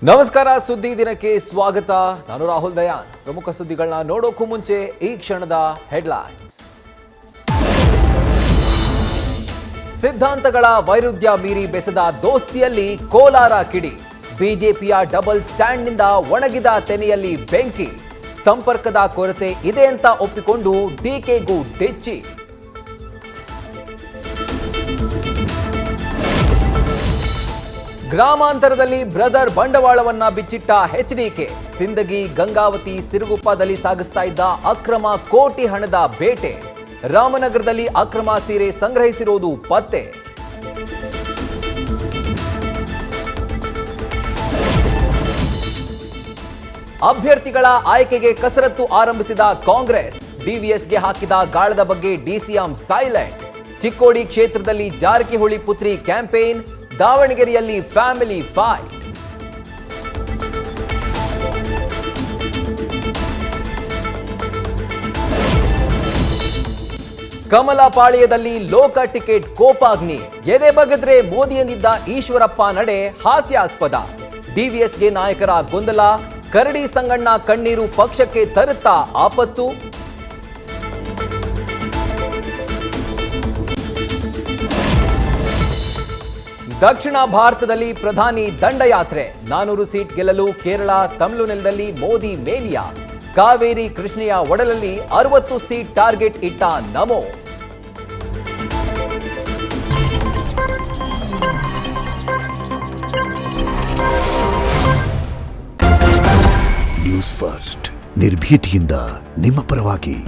ನಮಸ್ಕಾರ, ಸುದ್ದಿ ದಿನಕ್ಕೆ ಸ್ವಾಗತ. ನಾನು ರಾಹುಲ್ ದಯಾನ್. ಪ್ರಮುಖ ಸುದ್ದಿಗಳನ್ನ ನೋಡೋಕ್ಕೂ ಮುಂಚೆ ಈ ಕ್ಷಣದ ಹೆಡ್ಲೈನ್ಸ್. ಸಿದ್ಧಾಂತಗಳ ವೈರುಧ್ಯ ಮೀರಿ ಬೆಸೆದ ದೋಸ್ತಿಯಲ್ಲಿ ಕೋಲಾರ ಕಿಡಿ. ಬಿಜೆಪಿಯ ಡಬಲ್ ಸ್ಟ್ಯಾಂಡ್ನಿಂದ ಒಣಗಿದ ತೆನೆಯಲ್ಲಿ ಬೆಂಕಿ. ಸಂಪರ್ಕದ ಕೊರತೆ ಇದೆ ಅಂತ ಒಪ್ಪಿಕೊಂಡು ಡಿಕೆಗೂ ಡೆಚ್ಚಿ. ಗ್ರಾಮಾಂತರದಲ್ಲಿ ಬ್ರದರ್ ಬಂಡವಾಳವನ್ನ ಬಿಚ್ಚಿಟ್ಟ ಎಚ್ಡಿಕೆ. ಸಿಂದಗಿ ಗಂಗಾವತಿ ಸಿರುಗುಪ್ಪದಲ್ಲಿ ಸಾಗಿಸ್ತಾ ಇದ್ದ ಅಕ್ರಮ ಕೋಟಿ ಹಣದ ಬೇಟೆ. ರಾಮನಗರದಲ್ಲಿ ಅಕ್ರಮ ಸೀರೆ ಸಂಗ್ರಹಿಸಿರುವುದು ಪತ್ತೆ. ಅಭ್ಯರ್ಥಿಗಳ ಆಯ್ಕೆಗೆ ಕಸರತ್ತು ಆರಂಭಿಸಿದ ಕಾಂಗ್ರೆಸ್. ಡಿವಿಎಸ್ಗೆ ಹಾಕಿದ ಗಾಳದ ಬಗ್ಗೆ ಡಿಸಿಎಂ ಸೈಲೆಂಟ್. ಚಿಕ್ಕೋಡಿ ಕ್ಷೇತ್ರದಲ್ಲಿ ಜಾರಕಿಹೊಳಿ ಪುತ್ರಿ ಕ್ಯಾಂಪೇನ್. ದಾವಣಗೆರೆಯಲ್ಲಿ ಫ್ಯಾಮಿಲಿ ಫೈಟ್. ಕಮಲ ಪಾಳ್ಯದಲ್ಲಿ ಲೋಕ ಟಿಕೆಟ್ ಕೋಪಾಗ್ನಿ. ಎದೆ ಬಗದ್ರೆ ಮೋದಿ ಎಂದಿದ್ದ ಈಶ್ವರಪ್ಪ ನಡೆ ಹಾಸ್ಯಾಸ್ಪದ. ಡಿವಿಎಸ್ಗೆ ನಾಯಕರ ಗೊಂದಲ. ಕರಡಿ ಸಂಗಣ್ಣ ಕಣ್ಣೀರು ಪಕ್ಷಕ್ಕೆ ತರುತ್ತಾ ಆಪತ್ತು. ದಕ್ಷಿಣ ಭಾರತದಲ್ಲಿ ಪ್ರಧಾನಿ ದಂಡಯಾತ್ರೆ. 400 ಸೀಟ್ ಗೆಲ್ಲಲು ಕೇರಳ, ತಮಿಳುನಾಡಿನಲ್ಲಿ ಮೋದಿ ಮೇನಿಯಾ. ಕಾವೇರಿ ಕೃಷ್ಣೆಯ ಒಡಲಲ್ಲಿ 60 ಸೀಟ್ ಟಾರ್ಗೆಟ್ ಇಟ್ಟ ನಮೋ. ನ್ಯೂಸ್ ಫಸ್ಟ್, ನಿರ್ಭೀತಿಯಿಂದ ನಿಮ್ಮ ಪರವಾಗಿ.